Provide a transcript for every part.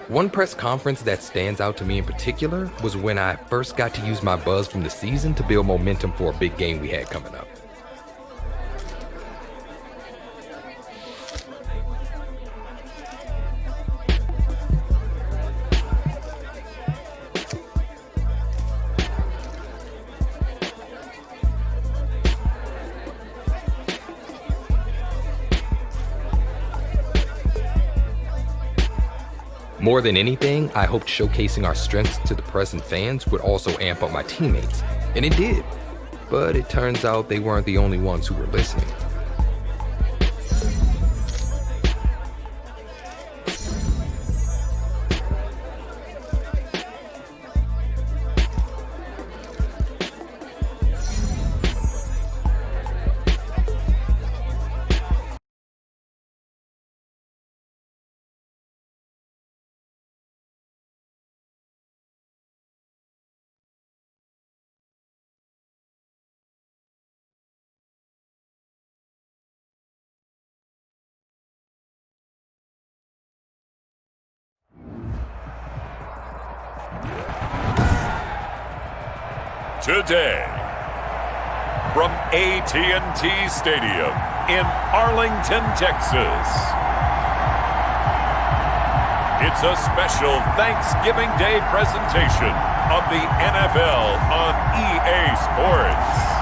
One press conference that stands out to me in particular was when I first got to use my buzz from the season to build momentum for a big game we had coming up. More than anything, I hoped showcasing our strengths to the press and fans would also amp up my teammates, and it did. But it turns out they weren't the only ones who were listening. Today, from AT&T Stadium in Arlington, Texas, it's a special Thanksgiving Day presentation of the NFL on EA Sports.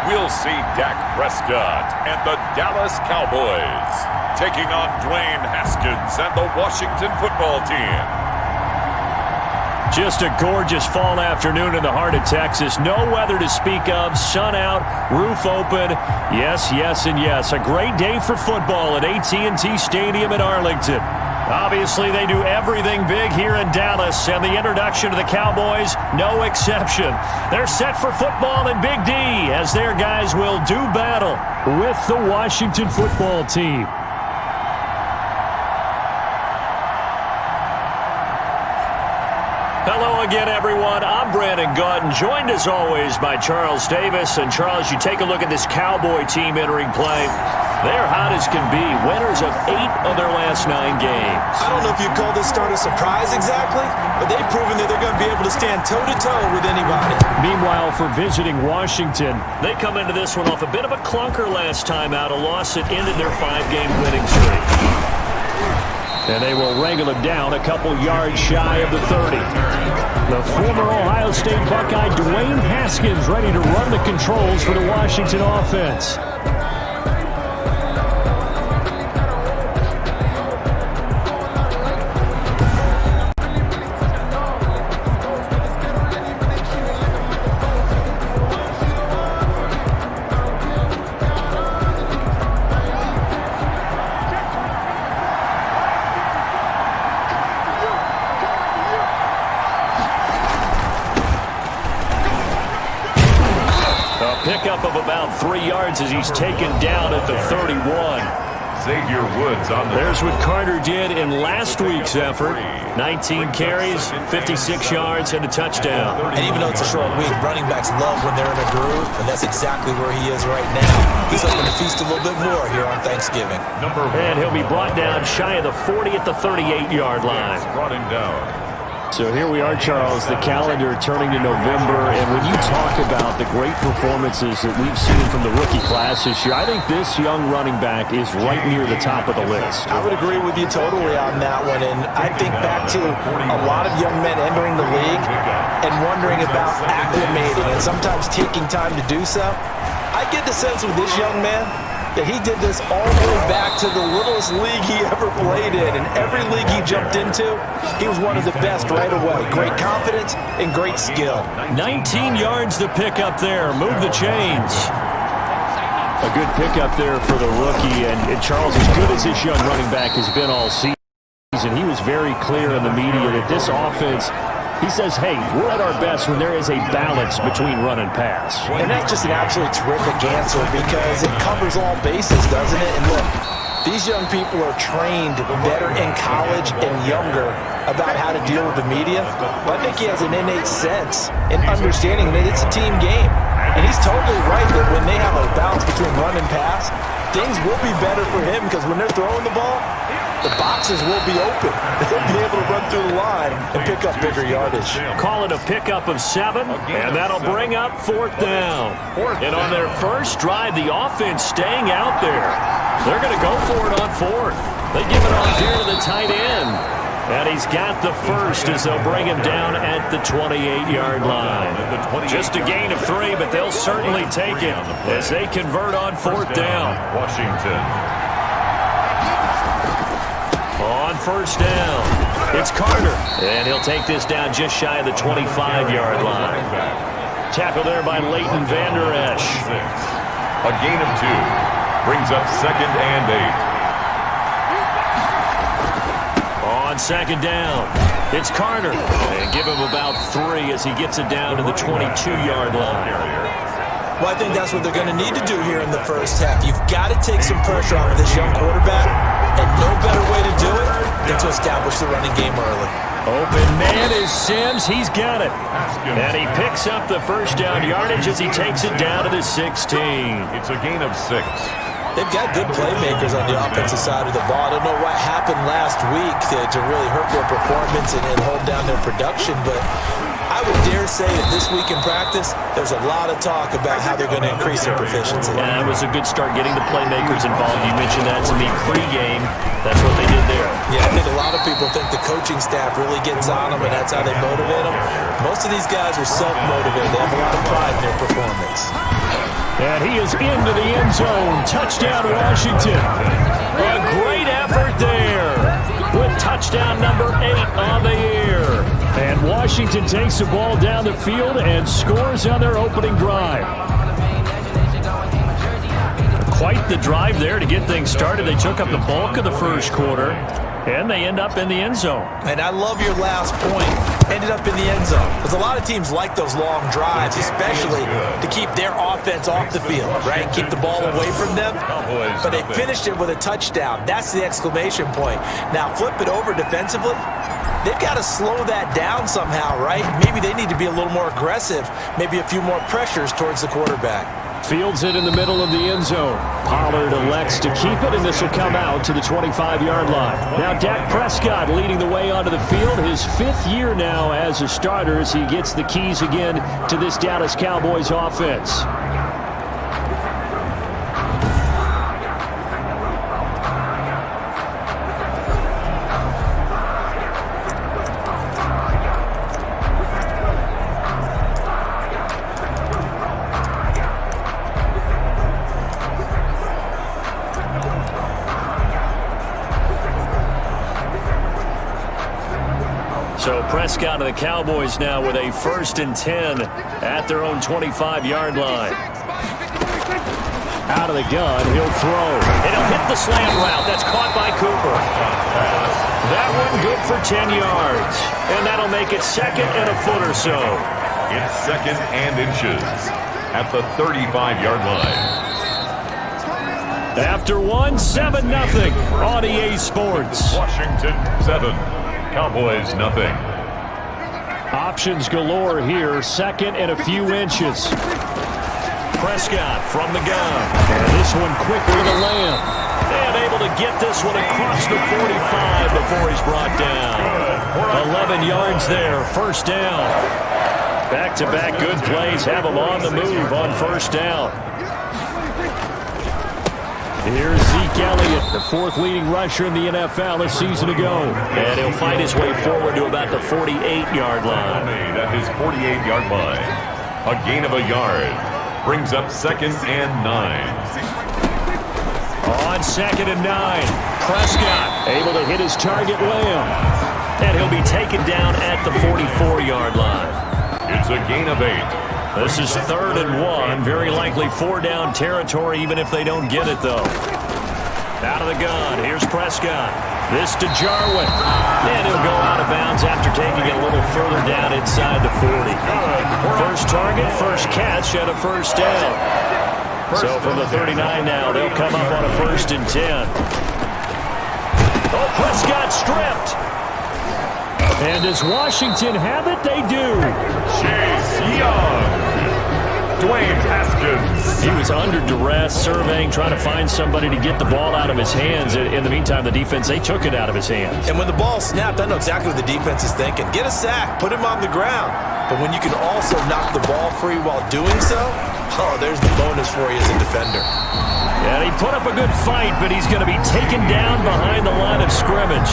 We'll see Dak Prescott and the Dallas Cowboys taking on Dwayne Haskins and the Washington football team. Just a gorgeous fall afternoon in the heart of Texas. No weather to speak of. Sun out, roof open. Yes, yes, and yes. A great day for football at AT&T Stadium in Arlington. Obviously, they do everything big here in Dallas, and the introduction to the Cowboys, no exception. They're set for football in Big D, as their guys will do battle with the Washington football team. Hello again, everyone. I'm Brandon Gautin, joined as always by Charles Davis. And Charles, you take a look at this Cowboy team entering play. They're hot as can be, winners of 8 of their last 9 games. I don't know if you'd call this start a surprise exactly, but they've proven that they're going to be able to stand toe-to-toe with anybody. Meanwhile, for visiting Washington, they come into this one off a bit of a clunker last time out, a loss that ended their 5-game winning streak. And they will wrangle him down a couple yards shy of the 30. The former Ohio State Buckeye Dwayne Haskins ready to run the controls for the Washington offense. Pickup of about 3 yards as he's taken down at the 31. Xavier Woods on the... There's what Carter did in last week's effort. 19 carries, 56 yards, and a touchdown. And even though it's a short week, running backs love when they're in a groove, and that's exactly where he is right now. He's hoping to feast a little bit more here on Thanksgiving. And he'll be brought down shy of the 40 at the 38-yard line. Brought him down. So here we are, Charles, the calendar turning to November, and when you talk about the great performances that we've seen from the rookie class this year, I think this young running back is right near the top of the list. I would agree with you totally on that one, and I think back to a lot of young men entering the league and wondering about acclimating and sometimes taking time to do so. I get the sense with this young man that he did this all the way back to the littlest league he ever played in. And every league he jumped into, he was one of the best right away. Great confidence and great skill. 19 yards to pick up there. Move the chains. A good pickup there for the rookie. And Charles, as good as this young running back has been all season, he was very clear in the media that this offense, he says, hey, we're at our best when there is a balance between run and pass. And that's just an absolutely terrific answer because it covers all bases, doesn't it? And look, These young people are trained better in college and younger about how to deal with the media. But I think he has an innate sense in understanding that it's a team game. And he's totally right that when they have a balance between run and pass, things will be better for him because when they're throwing the ball, the boxes will be open. They'll be able to run through the line and pick up bigger yardage. Call it a pickup of 7, and that'll bring up 4th down. And on their first drive, the offense staying out there. They're going to go for it on 4th. They give it off here to the tight end. And he's got the first as they'll bring him down at the 28-yard line. Just a gain of 3, but they'll certainly take it as they convert on 4th down. Washington. On 1st down, it's Carter. And he'll take this down just shy of the 25-yard line. Tackle there by Leighton Vander Esch. A gain of 2. Brings up 2nd and 8. On 2nd down, it's Carter. And give him about 3 as he gets it down to the 22-yard line. Well, I think that's what they're going to need to do here in the first half. You've got to take some pressure off of this young quarterback, and no better way to do it than to establish the running game early. Open man is Sims. He's got it. And he picks up the first down yardage as he takes it down to the 16. It's a gain of 6. They've got good playmakers on the offensive side of the ball. I don't know what happened last week to really hurt their performance and hold down their production, but I would dare say that this week in practice, there's a lot of talk about how they're going to increase their proficiency. Yeah, it was a good start getting the playmakers involved. You mentioned that to me pre-game. That's what they did there. Yeah, I think a lot of people think the coaching staff really gets on them, and that's how they motivate them. Most of these guys are self-motivated. They have a lot of pride in their performance. And he is into the end zone. Touchdown, Washington. A great effort there with touchdown number 8 on the year. And Washington takes the ball down the field and scores on their opening drive. Quite the drive there to get things started. They took up the bulk of the first quarter, and they end up in the end zone. And I love your last point. Ended up in the end zone. Because a lot of teams like those long drives, especially to keep their offense off the field, right? Keep the ball away from them. But they finished it with a touchdown. That's the exclamation point. Now, flip it over defensively. They've got to slow that down somehow, right? Maybe they need to be a little more aggressive. Maybe a few more pressures towards the quarterback. Fields it in the middle of the end zone. Pollard elects to keep it, and this will come out to the 25-yard line. Now Dak Prescott leading the way onto the field. His 5th year now as a starter as he gets the keys again to this Dallas Cowboys offense. So Prescott of the Cowboys now with a 1st and 10 at their own 25-yard line. Out of the gun, he'll throw. And he'll hit the slant route. That's caught by Cooper. That one good for 10 yards. And that'll make it 2nd and a foot or so. It's 2nd and inches at the 35-yard line. After 7-0 on EA Sports. Washington 7. Cowboys nothing. Options galore here. 2nd and a few inches. Prescott from the gun. And this one quickly to land. And able to get this one across the 45 before he's brought down. 11 yards there. 1st down. Back-to-back good plays have him on the move on 1st down. Here's Zeke Elliott, the 4th leading rusher in the NFL a season ago. And he'll fight his way forward to about the 48-yard line. At his 48-yard line. A gain of a yard. Brings up 2nd and 9. On 2nd and 9, Prescott able to hit his target Lamb. And he'll be taken down at the 44-yard line. It's a gain of 8. This is 3rd and 1. Very likely 4-down territory, even if they don't get it, though. Out of the gun. Here's Prescott. This to Jarwin. And he'll go out of bounds after taking it a little further down inside the 40. First target, first catch, and a 1st down. So from the 39 now, they'll come up on a 1st and 10. Oh, Prescott stripped. And does Washington have it? They do. Chase Young. Dwayne Haskins. He was under duress, surveying, trying to find somebody to get the ball out of his hands. In the meantime, the defense, they took it out of his hands. And when the ball snapped, I know exactly what the defense is thinking. Get a sack, put him on the ground. But when you can also knock the ball free while doing so, oh, there's the bonus for you as a defender. And he put up a good fight, but he's going to be taken down behind the line of scrimmage.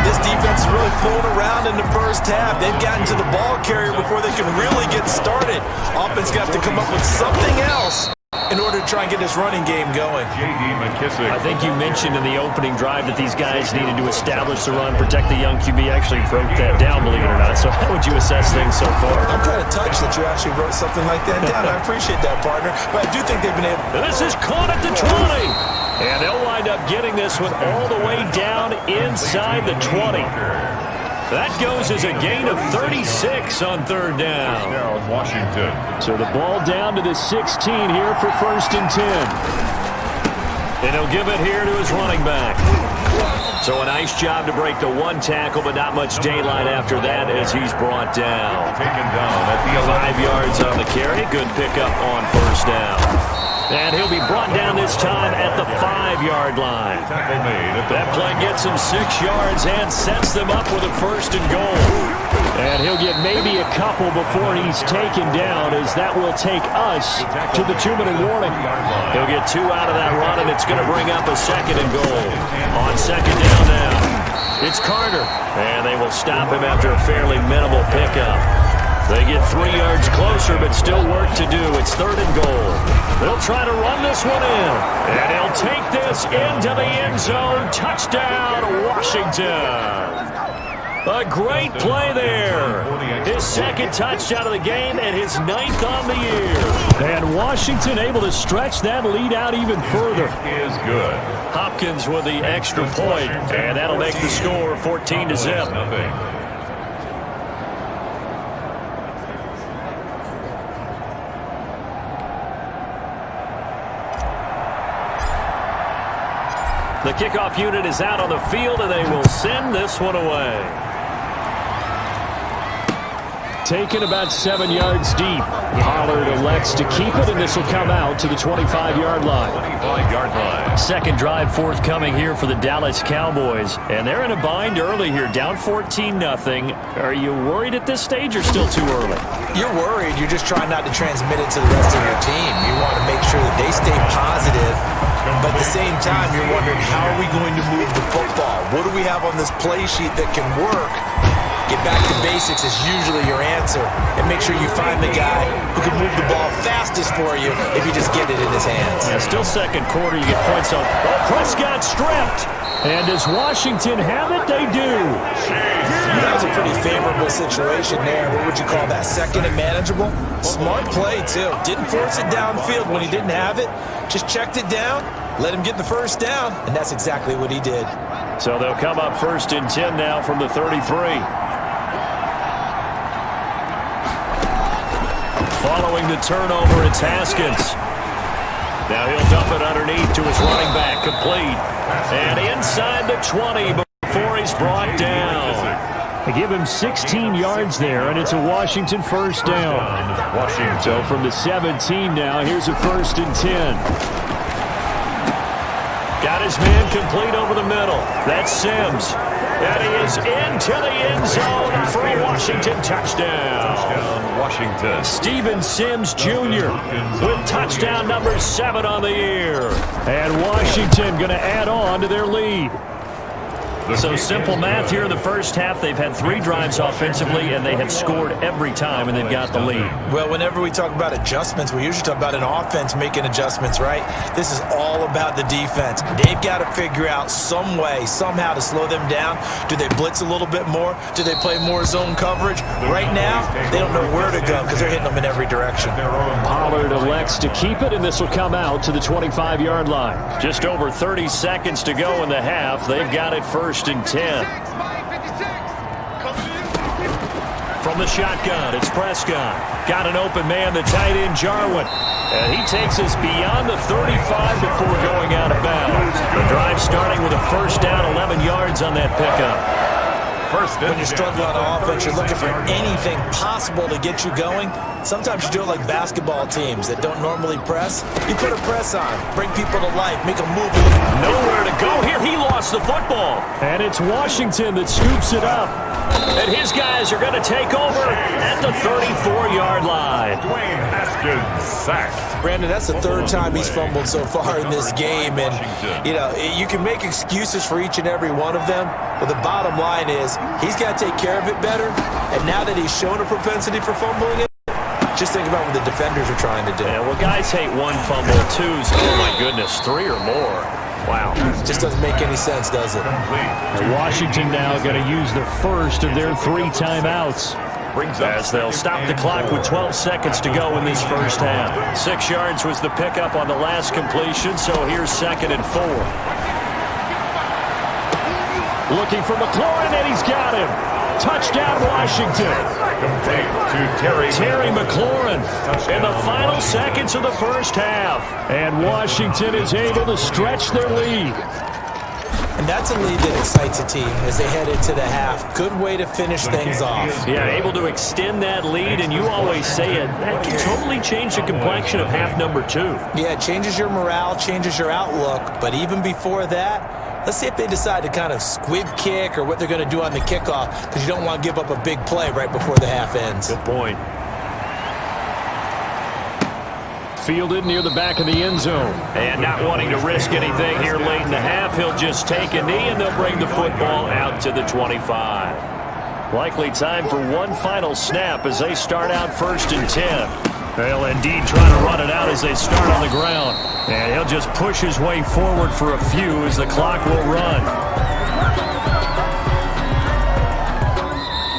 This defense is really fooling around in the first half. They've gotten to the ball carrier before they can really get started. Offense got to come up with something else in order to try and get this running game going. I think you mentioned in the opening drive that these guys needed to establish the run, protect the young QB. Actually broke that down, believe it or not. So how would you assess things so far? I'm kind of touched that you actually wrote something like that down. I appreciate that, partner. But I do think they've been able. This is caught at the 20. And they'll wind up getting this one all the way down inside the 20. That goes as a gain of 36 on third down. Washington. So the ball down to the 16 here for 1st and 10. And he'll give it here to his running back. So a nice job to break the one tackle, but not much daylight after that as he's brought down. Taken down at the 5 yards on the carry. Good pickup on 1st down. And he'll be brought down this time at the 5-yard line. That play gets him 6 yards and sets them up with a 1st and goal. And he'll get maybe a couple before he's taken down, as that will take us to the 2-minute warning. He'll get 2 out of that run, and it's going to bring up a 2nd and goal. On 2nd down now, it's Carter. And they will stop him after a fairly minimal pickup. They get 3 yards closer, but still work to do. It's 3rd and goal. They'll try to run this one in. And he'll take this into the end zone. Touchdown, Washington. A great play there. His 2nd touchdown of the game and his 9th on the year. And Washington able to stretch that lead out even further. Is good. Hopkins with the extra point, and that'll make the score 14-0. The kickoff unit is out on the field, and they will send this one away. Taken about 7 yards deep. Pollard elects to keep it, and this will come out to the 25-yard line. 25-yard line. 2nd drive forthcoming here for the Dallas Cowboys. And they're in a bind early here, down 14-0. Are you worried at this stage or still too early? You're worried. You're just trying not to transmit it to the rest of your team. You want to make sure that they stay positive. But at the same time, you're wondering, how are we going to move the football? What do we have on this play sheet that can work? Get back to basics is usually your answer. And make sure you find the guy who can move the ball fastest for you if you just get it in his hands. Yeah, still 2nd quarter, you get points on. Oh, Prescott stripped. And does Washington have it? They do. That was a pretty favorable situation there. What would you call that? 2nd and manageable? Smart play, too. Didn't force it downfield when he didn't have it. Just checked it down, let him get the 1st down, and that's exactly what he did. So they'll come up 1st and 10 now from the 33. Following the turnover, it's Haskins. Now he'll dump it underneath to his running back, complete. And inside the 20 before he's brought down. They give him 16 yards there, and it's a Washington 1st down. Washington. So from the 17 now, here's a 1st and 10. Got his man complete over the middle. That's Sims. And he is into the end zone for a Washington touchdown. Washington. Steven Sims Jr. with touchdown number 7 on the year. And Washington going to add on to their lead. So simple math here in the first half. They've had 3 drives offensively, and they have scored every time, and they've got the lead. Well, whenever we talk about adjustments, we usually talk about an offense making adjustments, right? This is all about the defense. They've got to figure out some way, somehow to slow them down. Do they blitz a little bit more? Do they play more zone coverage? Right now, they don't know where to go because they're hitting them in every direction. Pollard elects to keep it, and this will come out to the 25-yard line. Just over 30 seconds to go in the half. They've got it 1st and 10. From the shotgun, it's Prescott. Got an open man, the tight end, Jarwin. And he takes us beyond the 35 before going out of bounds. The drive starting with a first down, 11 yards on that pickup. When you're struggling on offense, you're looking for anything possible to get you going. Sometimes you do it like basketball teams that don't normally press. You put a press on, bring people to life, make them move. Nowhere to go here. He lost the football. And it's Washington that scoops it up. And his guys are going to take over at the 34-yard line. Dwayne Haskins sacked. Brandon, that's the third time he's fumbled so far in this game. And, you know, you can make excuses for each and every one of them. But the bottom line is he's got to take care of it better. And now that he's shown a propensity for fumbling it, just think about what the defenders are trying to do. Yeah, well, guys hate one fumble, twos. Oh, my goodness, 3 or more. Wow. Just doesn't make any sense, does it? And Washington now going to use the first of their 3 timeouts, as they'll stop the clock with 12 seconds to go in this first half. 6 yards was the pickup on the last completion, so here's 2nd and 4. Looking for McLaurin, and he's got him. Touchdown, Washington. To Terry McLaurin in the final seconds of the first half. And Washington is able to stretch their lead. And that's a lead that excites a team as they head into the half. Good way to finish things off. Yeah, able to extend that lead, and you always say it, that can totally change the complexion of half number 2. Yeah, it changes your morale, changes your outlook. But even before that, let's see if they decide to kind of squib kick or what they're going to do on the kickoff, because you don't want to give up a big play right before the half ends. Good point. Fielded near the back of the end zone. And not wanting to risk anything here late in the half, he'll just take a knee, and they'll bring the football out to the 25. Likely time for one final snap as they start out 1st and 10. They'll indeed try to run it out as they start on the ground. And he'll just push his way forward for a few as the clock will run.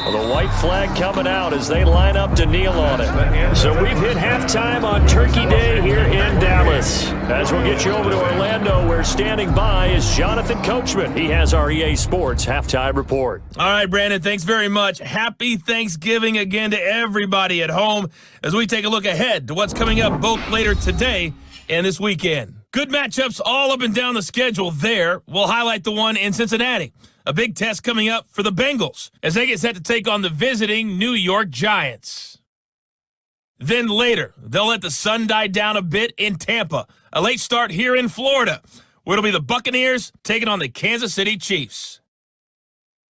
Well, the white flag coming out as they line up to kneel on it. So we've hit halftime on Turkey Day here in Dallas. As we'll get you over to Orlando, where standing by is Jonathan Coachman. He has our EA Sports halftime report. All right, Brandon, thanks very much. Happy Thanksgiving again to everybody at home as we take a look ahead to what's coming up both later today and this weekend. Good matchups all up and down the schedule there. We'll highlight the one in Cincinnati. A big test coming up for the Bengals as they get set to take on the visiting New York Giants. Then later, they'll let the sun die down a bit in Tampa. A late start here in Florida, where it'll be the Buccaneers taking on the Kansas City Chiefs.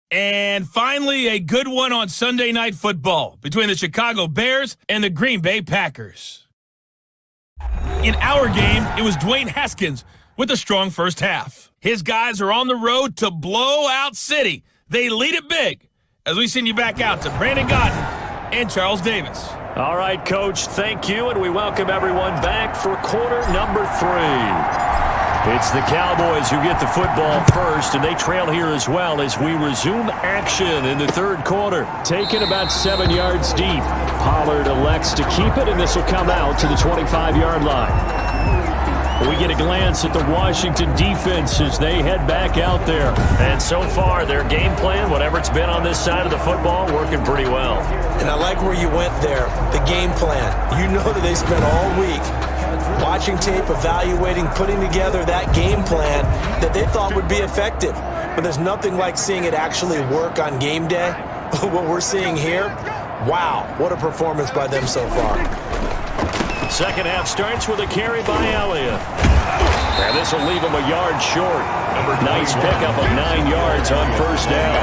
And finally, a good one on Sunday Night Football between the Chicago Bears and the Green Bay Packers. In our game, it was Dwayne Haskins with a strong first half. His guys are on the road to Blowout City. They lead it big as we send you back out to Brandon Godden and Charles Davis. All right, Coach, thank you, and we welcome everyone back for quarter number 3. It's the Cowboys who get the football first, and they trail here as well as we resume action in the third quarter. Taken about 7 yards deep. Pollard elects to keep it, and this will come out to the 25-yard line. We get a glance at the Washington defense as they head back out there. And so far, their game plan, whatever it's been on this side of the football, working pretty well. And I like where you went there, the game plan. You know that they spent all week watching tape, evaluating, putting together that game plan that they thought would be effective. But there's nothing like seeing it actually work on game day. What we're seeing here, wow, what a performance by them so far. Second half starts with a carry by Elliott. And this will leave him a yard short. Nice pickup of 9 yards on first down.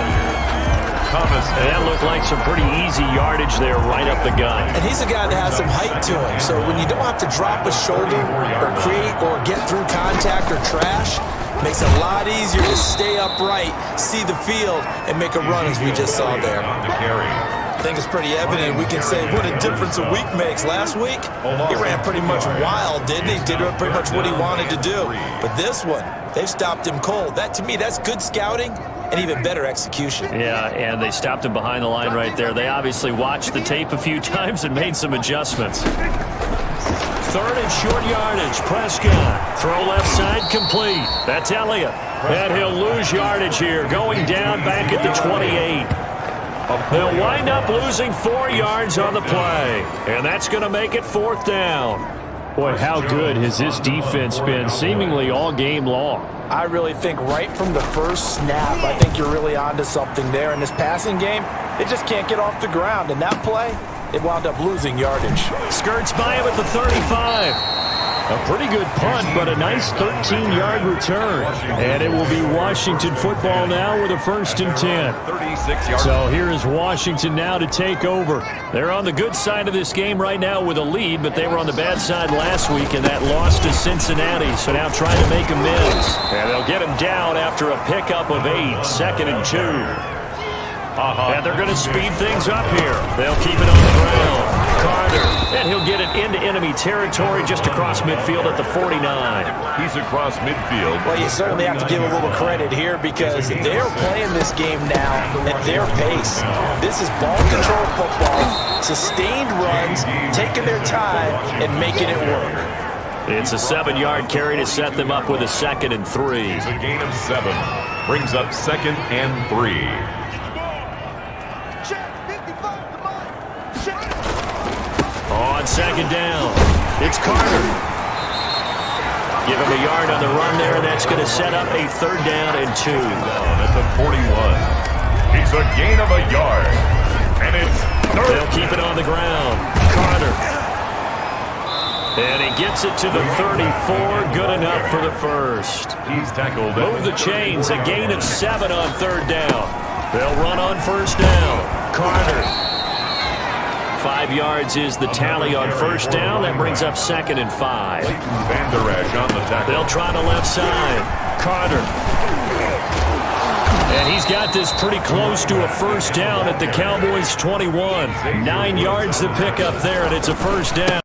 And that looked like some pretty easy yardage there right up the gut. And he's a guy that has some height to him. So when you don't have to drop a shoulder or create or get through contact or trash, makes it a lot easier to stay upright, see the field, and make a run as we just saw there. I think it's pretty evident. We can say what a difference a week makes. Last week, he ran pretty much wild, didn't he? Did pretty much what he wanted to do. But this one, they've stopped him cold. That, to me, that's good scouting and even better execution. Yeah, and they stopped him behind the line right there. They obviously watched the tape a few times and made some adjustments. Third and short yardage. Prescott. Throw left side complete. That's Elliott. And he'll lose yardage here, going down back at the 28. They'll wind up losing 4 yards on the play, and that's going to make it 4th down. Boy, how good has this defense been seemingly all game long? I really think right from the first snap, I think you're really onto something there. In this passing game, they just can't get off the ground. And that play, it wound up losing yardage. Skirts by him at the 35. A pretty good punt, but a nice 13-yard return. And it will be Washington football now with a 1st and 10. So here is Washington now to take over. They're on the good side of this game right now with a lead, but they were on the bad side last week, and that loss to Cincinnati. So now trying to make amends. And they'll get him down after a pickup of 8, 2nd and 2. And they're going to speed things up here. They'll keep it on the ground. Carter, and he'll get it into enemy territory just across midfield at the 49. He's across midfield. Well, you certainly have to give a little credit here because they're playing this game now at their pace. This is ball control football, sustained runs, taking their time, and making it work. It's a 7-yard carry to set them up with a 2nd and 3. It's a gain of 7. Brings up 2nd and 3. On 2nd down, it's Carter. Give him a yard on the run there, and that's going to set up a 3rd down and 2. At the 41. It's a gain of a yard. And it's 3rd. They'll keep it on the ground. Carter. And he gets it to the 34. Good enough for the 1st. He's tackled. Move the chains. A gain of 7 on 3rd down. They'll run on 1st down. Carter. 5 yards is the tally on 1st down. That brings up 2nd and 5. Van Der Esch on the tackle. They'll try the left side. Carter. And he's got this pretty close to a 1st down at the Cowboys' 21. 9 yards to pick up there, and it's a 1st down.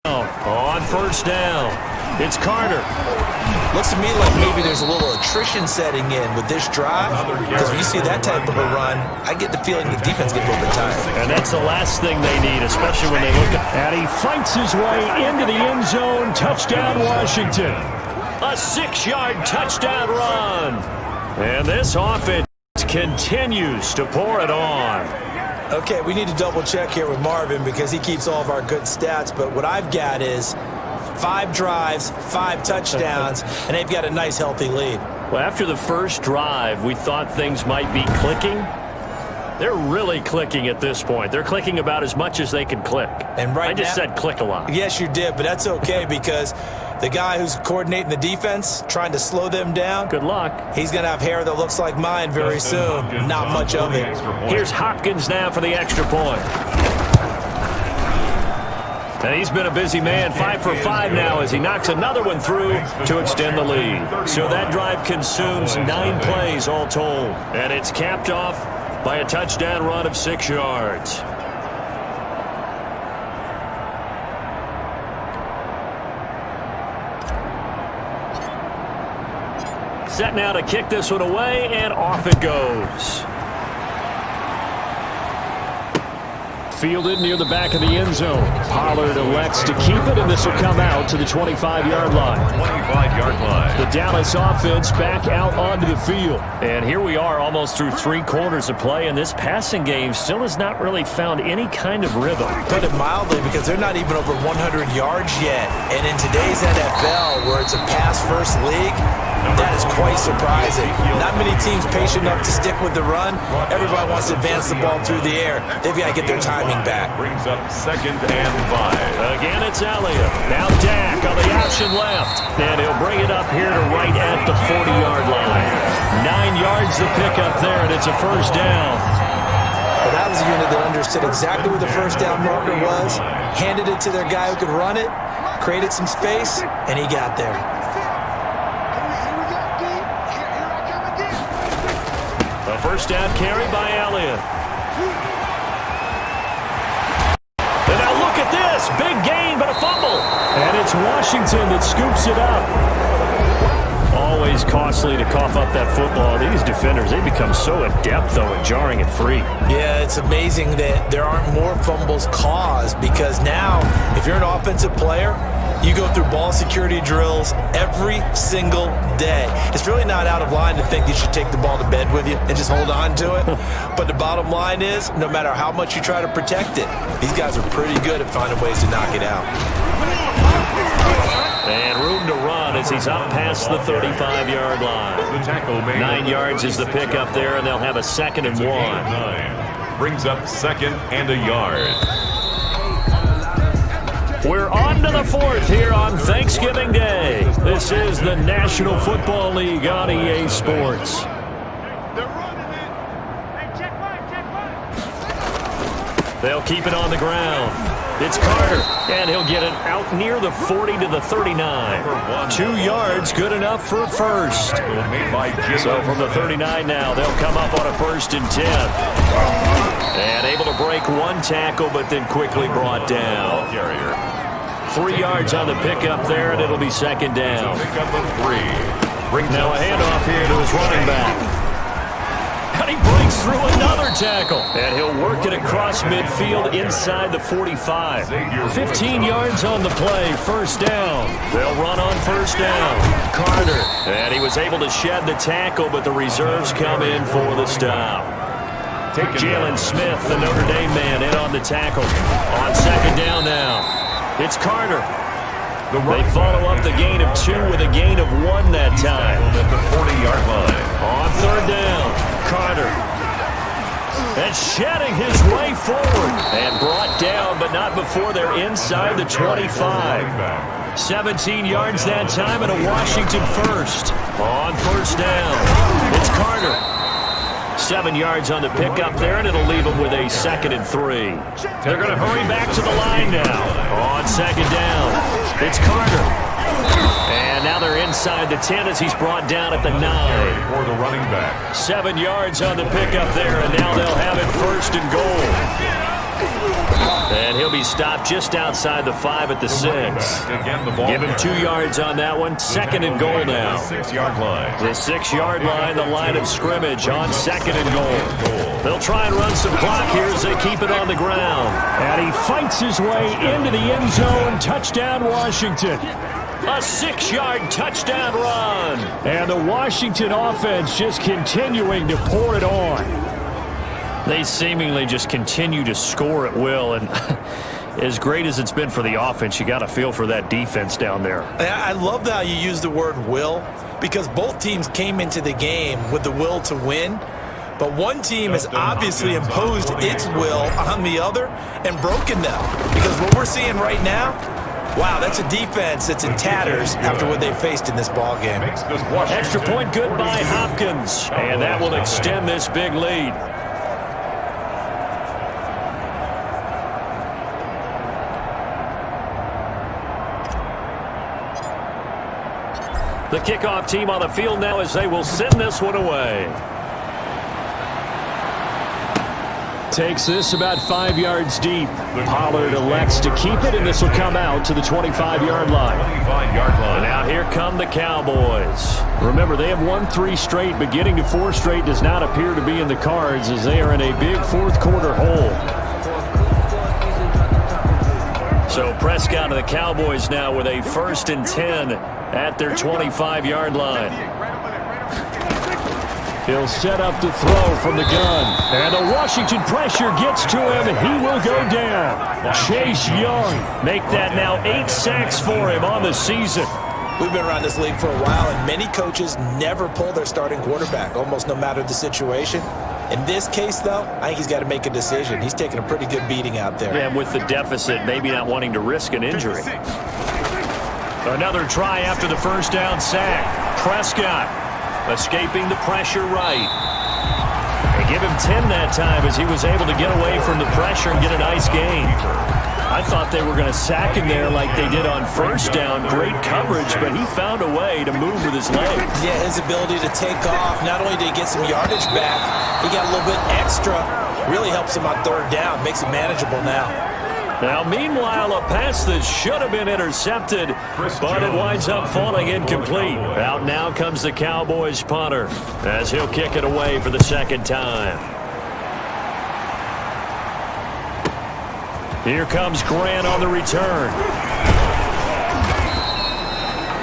On 1st down, it's Carter. Looks to me like maybe there's a little attrition setting in with this drive, because when you see that type of a run, I get the feeling the defense gets a little bit tired. And that's the last thing they need, especially when they look at... And he fights his way into the end zone. Touchdown, Washington. A 6-yard touchdown run. And this offense continues to pour it on. Okay, we need to double check here with Marvin because he keeps all of our good stats, but what I've got is 5 drives, 5 touchdowns, and they've got a nice, healthy lead. Well, after the first drive, we thought things might be clicking. They're really clicking at this point. They're clicking about as much as they can click. And right I just said click a lot. Yes, you did, but that's okay because the guy who's coordinating the defense, trying to slow them down, good luck. He's going to have hair that looks like mine very soon. Not much of it. Here's Hopkins now for the extra point. And he's been a busy man, 5 for 5 now as he knocks another one through to extend the lead. So that drive consumes 9 plays all told. And it's capped off by a touchdown run of 6 yards. Set now to kick this one away, and off it goes. Fielded near the back of the end zone. Pollard elects to keep it, and this will come out to the 25-yard line. 25-yard line. The Dallas offense back out onto the field. And here we are almost through 3 quarters of play, and this passing game still has not really found any kind of rhythm. Put it mildly, because they're not even over 100 yards yet. And in today's NFL, where it's a pass-first league, that is quite surprising. Not many teams patient enough to stick with the run. Everybody wants to advance the ball through the air. They've got to get their timing back. Brings up 2nd and 5. Again, it's Elliott. Now Dak on the option left. And he'll bring it up here to right at the 40-yard line. 9 yards to pick up there, and it's a 1st down. Well, that was a unit that understood exactly where the 1st down marker was, handed it to their guy who could run it, created some space, and he got there. A 1st down carry by Elliott. And now look at this. Big gain, but a fumble. And it's Washington that scoops it up. Always costly to cough up that football. These defenders, they become so adept, though, at jarring it free. Yeah, it's amazing that there aren't more fumbles caused because now, if you're an offensive player, you go through ball security drills every single day. It's really not out of line to think you should take the ball to bed with you and just hold on to it. But the bottom line is, no matter how much you try to protect it, these guys are pretty good at finding ways to knock it out. as he's up past the 35-yard line. 9 yards is the pickup there, and they'll have a 2nd and 1. Brings up 2nd and a yard. We're on to the 4th here on Thanksgiving Day. This is the National Football League on EA Sports. They'll keep it on the ground. It's Carter, and he'll get it out near the 40 to the 39. 2 yards, good enough for a first. So from the 39 now, they'll come up on a 1st and 10. And able to break 1 tackle, but then quickly brought down. 3 yards on the pickup there, and it'll be 2nd down. Pickup of 3. Now a handoff here to his running back. And he breaks through another tackle. And he'll work it across midfield inside the 45. 15 yards on the play, 1st down. They'll run on 1st down. Carter. And he was able to shed the tackle, but the reserves come in for the stop. Jalen Smith, the Notre Dame man, in on the tackle. On 2nd down now. It's Carter. They follow up the gain of 2 with a gain of 1 that time. At the 40-yard line. On 3rd down. Carter. And shedding his way forward. And brought down, but not before they're inside the 25. 17 yards that time and a Washington 1st. On 1st down. It's Carter. 7 yards on the pickup there, and it'll leave them with a 2nd and 3. They're going to hurry back to the line now. On 2nd down. It's Carter. And now they're inside the 10 as he's brought down at the 9. For the running back. 7 yards on the pickup there, and now they'll have it 1st and goal. And he'll be stopped just outside the 5 at the 6. Give him 2 yards on that one. 2nd and goal now. 6-yard line. The 6-yard line, the line of scrimmage on 2nd and goal. They'll try and run some clock here as they keep it on the ground. And he fights his way into the end zone. Touchdown, Washington. A 6-yard touchdown run. And the Washington offense just continuing to pour it on. They seemingly just continue to score at will. And as great as it's been for the offense, you got to feel for that defense down there. I love how you use the word will, because both teams came into the game with the will to win. But one team has obviously imposed its will on the other and broken them. Because what we're seeing right now, wow, that's a defense that's in tatters after what they faced in this ballgame. Extra point good by Hopkins. And that will extend this big lead. The kickoff team on the field now as they will send this one away. Takes this about 5 yards deep. Pollard elects to keep it, and this will come out to the 25-yard line. And now here come the Cowboys. Remember, they have won 3 straight, but getting to 4 straight does not appear to be in the cards as they are in a big 4th quarter hole. So Prescott of the Cowboys now with a 1st and 10 at their 25-yard line. He'll set up to throw from the gun. And the Washington pressure gets to him, and he will go down. Chase Young make that now 8 sacks for him on the season. We've been around this league for a while, and many coaches never pull their starting quarterback, almost no matter the situation. In this case, though, I think he's got to make a decision. He's taking a pretty good beating out there. Yeah, with the deficit, maybe not wanting to risk an injury. Another try after the 1st down sack. Prescott escaping the pressure right. They give him 10 that time as he was able to get away from the pressure and get a nice gain. I thought they were going to sack him there like they did on 1st down. Great coverage, but he found a way to move with his legs. Yeah, his ability to take off, not only did he get some yardage back, he got a little bit extra. Really helps him on 3rd down, makes it manageable now. Now, meanwhile, a pass that should have been intercepted, but it winds up falling incomplete. Out now comes the Cowboys punter as he'll kick it away for the 2nd time. Here comes Grant on the return.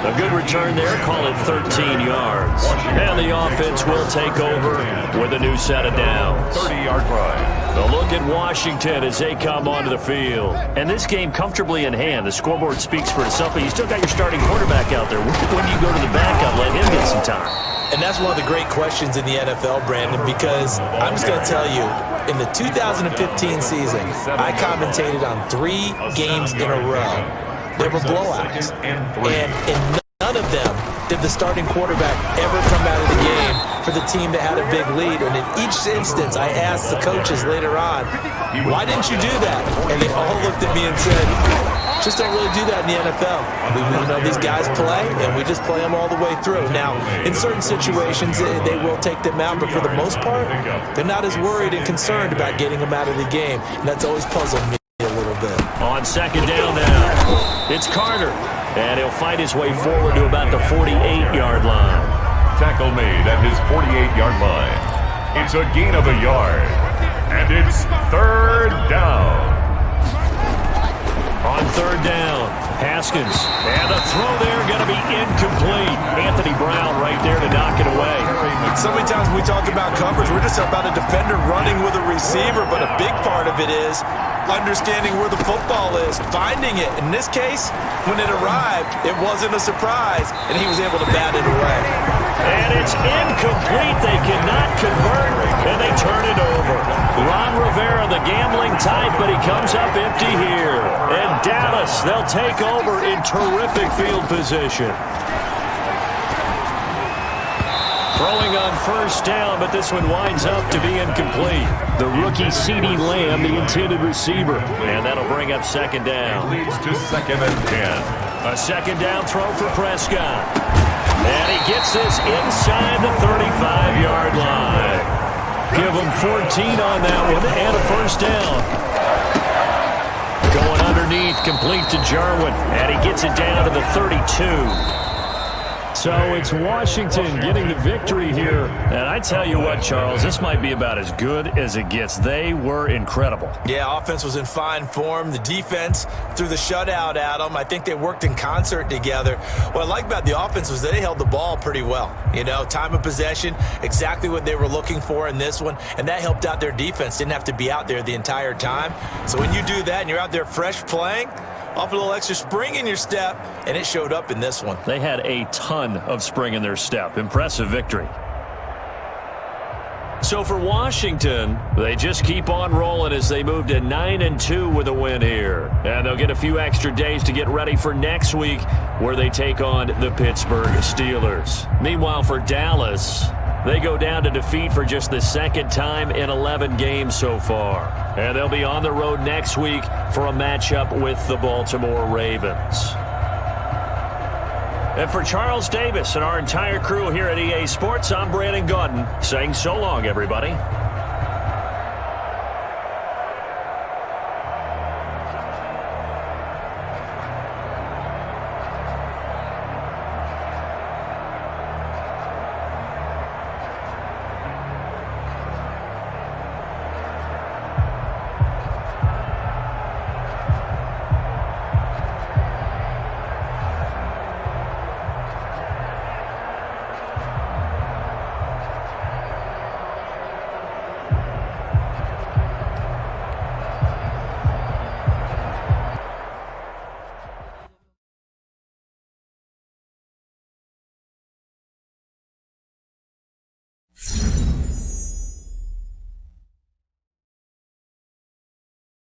A good return there, call it 13 yards. And the offense will take over with a new set of downs. 30-yard line. The look at Washington as they come onto the field. And this game comfortably in hand. The scoreboard speaks for itself, but you still got your starting quarterback out there. When do you go to the backup, let him get some time? And that's one of the great questions in the NFL, Brandon, because I'm just going to tell you, in the 2015 season, I commentated on 3 games in a row. They were blowouts. And in none of them did the starting quarterback ever come out of the game for the team that had a big lead. And in each instance, I asked the coaches later on, why didn't you do that? And they all looked at me and said, just don't really do that in the NFL. These guys play, and we just play them all the way through. Now, in certain situations, they will take them out, but for the most part, they're not as worried and concerned about getting them out of the game. And that's always puzzled me a little bit. On second down now, it's Carter. And he'll fight his way forward to about the 48-yard line. Tackle made at his 48-yard line. It's a gain of a yard. And it's third down. On third down, Haskins. And the throw there going to be incomplete. Anthony Brown right there to knock it away. So many times when we talk about coverage, we're just about a defender running with a receiver, but a big part of it is understanding where the football is, finding it. In this case, when it arrived, it wasn't a surprise, and he was able to bat it away. And it's incomplete. They cannot convert, and they turn it over. Ron Rivera, the gambling type, but he comes up empty here. And Dallas, they'll take over in terrific field position. Throwing on first down, but this one winds up to be incomplete. The rookie CeeDee Lamb, the intended receiver. And that'll bring up second down. Leads to second and 10. A second down throw for Prescott. And he gets this inside the 35-yard line. Give him 14 on that one and a first down. Going underneath, complete to Jarwin. And he gets it down to the 32. So it's Washington getting the victory here. And I tell you what, Charles, this might be about as good as it gets. They were incredible. Yeah, offense was in fine form. The defense threw the shutout at them. I think they worked in concert together. What I like about the offense was they held the ball pretty well. Time of possession, exactly what they were looking for in this one. And that helped out their defense. Didn't have to be out there the entire time. So when you do that and you're out there fresh playing, off a little extra spring in your step, and it showed up in this one. They had a ton of spring in their step. Impressive victory. So for Washington, they just keep on rolling as they move to 9-2 with a win here. And they'll get a few extra days to get ready for next week where they take on the Pittsburgh Steelers. Meanwhile, for Dallas, they go down to defeat for just the second time in 11 games so far. And they'll be on the road next week for a matchup with the Baltimore Ravens. And for Charles Davis and our entire crew here at EA Sports, I'm Brandon Gaudin saying so long, everybody.